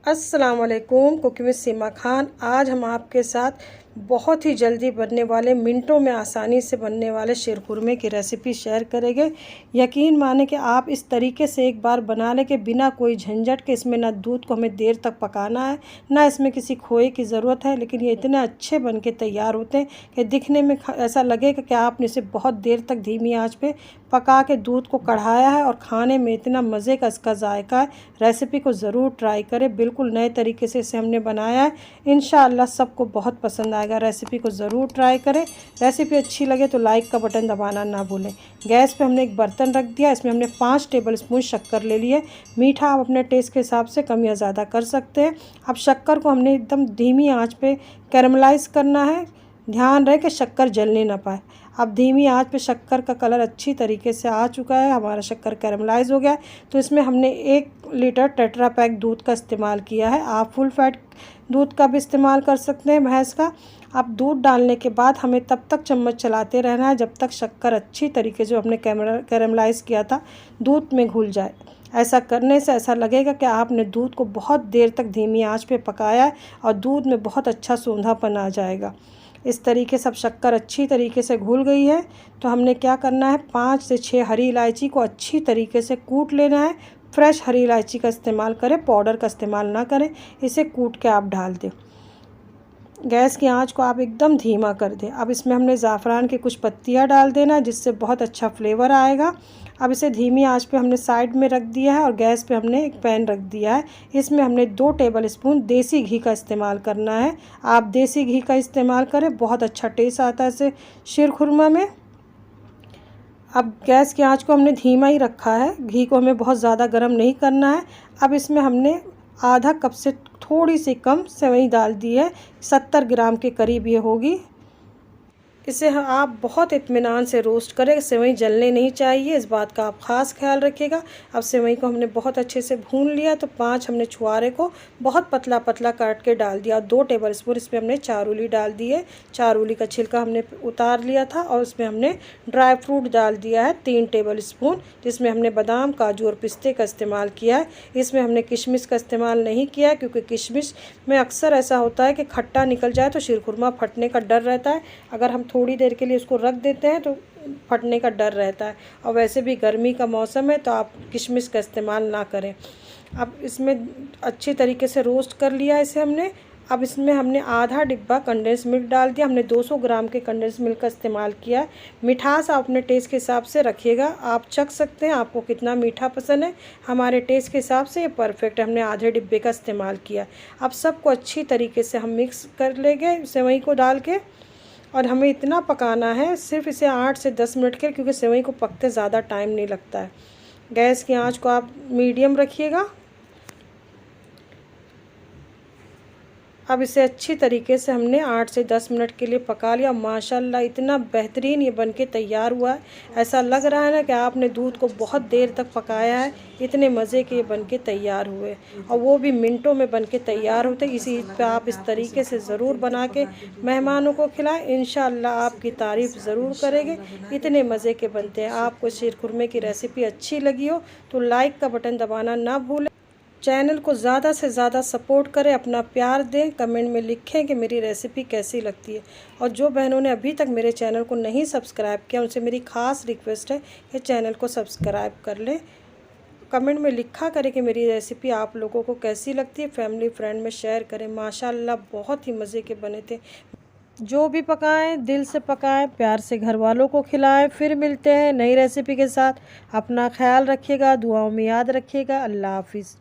अस्सलाम वालेकुम। Cooking with सीमा खान। आज हम आपके साथ बहुत ही जल्दी बनने वाले, मिनटों में आसानी से बनने वाले शीरखुरमे की रेसिपी शेयर करेंगे। यकीन माने कि आप इस तरीके से एक बार बना लें कि बिना कोई झंझट के, इसमें ना दूध को हमें देर तक पकाना है, ना इसमें किसी खोए की ज़रूरत है, लेकिन ये इतने अच्छे बन के तैयार होते हैं कि दिखने में ऐसा लगेगा कि आपने इसे बहुत देर तक धीमी आंच पे पका के दूध को कढ़ाया है और खाने में इतना मज़े का इसका जायका है। रेसिपी को ज़रूर ट्राई करें, बिल्कुल नए तरीके से इसे हमने बनाया है। इंशाअल्लाह सबको बहुत पसंद आएगा। रेसिपी को ज़रूर ट्राई करें। रेसिपी अच्छी लगे तो लाइक का बटन दबाना ना भूलें। गैस पे हमने एक बर्तन रख दिया, इसमें हमने 5 टेबल स्पून शक्कर ले लिए। मीठा आप अपने टेस्ट के हिसाब से कम या ज़्यादा कर सकते हैं। अब शक्कर को हमने एकदम धीमी आंच पे कैरमलाइज़ करना है। ध्यान रहे कि शक्कर जलने ना पाए। अब धीमी आंच पे शक्कर का कलर अच्छी तरीके से आ चुका है, हमारा शक्कर कैरमलाइज़ हो गया है। तो इसमें हमने 1 लीटर टेट्रा पैक दूध का इस्तेमाल किया है। आप फुल फैट दूध का भी इस्तेमाल कर सकते हैं, भैंस का। अब दूध डालने के बाद हमें तब तक चम्मच चलाते रहना है जब तक शक्कर अच्छी तरीके से, जो हमने कैरमलाइज़ किया था, दूध में घुल जाए। ऐसा करने से ऐसा लगेगा कि आपने दूध को बहुत देर तक धीमी आंच पे पकाया है और दूध में बहुत अच्छा सूंधापन आ जाएगा। इस तरीके से अब शक्कर अच्छी तरीके से घुल गई है। तो हमने क्या करना है, 5 से 6 हरी इलायची को अच्छी तरीके से कूट लेना है। फ्रेश हरी इलायची का इस्तेमाल करें, पाउडर का इस्तेमाल ना करें। इसे कूट के आप डाल दें। गैस की आंच को आप एकदम धीमा कर दें। अब इसमें हमने ज़ाफ़रान की कुछ पत्तियां डाल देना, जिससे बहुत अच्छा फ्लेवर आएगा। अब इसे धीमी आंच पे हमने साइड में रख दिया है और गैस पे हमने एक पैन रख दिया है। इसमें हमने 2 टेबल स्पून देसी घी का इस्तेमाल करना है। आप देसी घी का इस्तेमाल करें, बहुत अच्छा टेस्ट आता है इसे शीरखुरमा में। अब गैस की आंच को हमने धीमा ही रखा है, घी को हमें बहुत ज़्यादा गर्म नहीं करना है। अब इसमें हमने आधा कप से थोड़ी सी कम सेवई डाल दी है, 70 ग्राम के करीब ये होगी। इसे आप बहुत इत्मीनान से रोस्ट करें, सेवई जलने नहीं चाहिए, इस बात का आप ख़ास ख्याल रखिएगा। अब सेवई को हमने बहुत अच्छे से भून लिया। तो 5 हमने छुआरे को बहुत पतला पतला काट के डाल दिया। 2 टेबल स्पून इसमें हमने चारूली डाल दी है। चारूली का छिलका हमने उतार लिया था और इसमें हमने ड्राई फ्रूट डाल दिया है 3 टेबल स्पून, जिसमें हमने बादाम, काजू और पिस्ते का इस्तेमाल किया है। इसमें हमने किशमिश का इस्तेमाल नहीं किया है, क्योंकि किशमिश में अक्सर ऐसा होता है कि खट्टा निकल जाए तो शीरखुरमा फटने का डर रहता है। अगर हम थोड़ी देर के लिए उसको रख देते हैं तो फटने का डर रहता है। और वैसे भी गर्मी का मौसम है तो आप किशमिश का इस्तेमाल ना करें। अब इसमें अच्छी तरीके से रोस्ट कर लिया इसे हमने। अब इसमें हमने आधा डिब्बा कंडेंस मिल्क डाल दिया। हमने 200 ग्राम के कंडेंस मिल्क का इस्तेमाल किया है। मिठास आप अपने टेस्ट के हिसाब से रखिएगा, आप चख सकते हैं आपको कितना मीठा पसंद है। हमारे टेस्ट के हिसाब से ये परफेक्ट है, हमने आधे डिब्बे का इस्तेमाल किया। अब सबको अच्छी तरीके से हम मिक्स कर लेंगे सेवई को डाल के। और हमें इतना पकाना है, सिर्फ इसे 8 से 10 मिनट के, क्योंकि सेवई को पकते ज़्यादा टाइम नहीं लगता है। गैस की आंच को आप मीडियम रखिएगा। अब इसे अच्छी तरीके से हमने 8 से 10 मिनट के लिए पका लिया। माशाल्लाह इतना बेहतरीन ये बनके तैयार हुआ है, ऐसा लग रहा है ना कि आपने दूध को बहुत देर तक पकाया है। इतने मज़े के ये बनके तैयार हुए, और वो भी मिनटों में बनके तैयार होते। इसी ईद पे आप इस तरीके से ज़रूर बना के मेहमानों को खिलाएं, इंशाअल्लाह आपकी तारीफ़ ज़रूर करेंगे। इतने मज़े के बनते हैं। आपको शीरखुरमे की रेसिपी अच्छी लगी हो तो लाइक का बटन दबाना ना भूलें। चैनल को ज़्यादा से ज़्यादा सपोर्ट करें, अपना प्यार दें, कमेंट में लिखें कि मेरी रेसिपी कैसी लगती है। और जो बहनों ने अभी तक मेरे चैनल को नहीं सब्सक्राइब किया, उनसे मेरी ख़ास रिक्वेस्ट है कि चैनल को सब्सक्राइब कर लें। कमेंट में लिखा करें कि मेरी रेसिपी आप लोगों को कैसी लगती है। फैमिली फ्रेंड में शेयर करें। माशाल्लाह बहुत ही मज़े के बने थे। जो भी पकाएं दिल से पकाएं, प्यार से घर वालों को खिलाएं। फिर मिलते हैं नई रेसिपी के साथ। अपना ख्याल रखिएगा, दुआओं में याद रखिएगा। अल्लाह हाफिज़।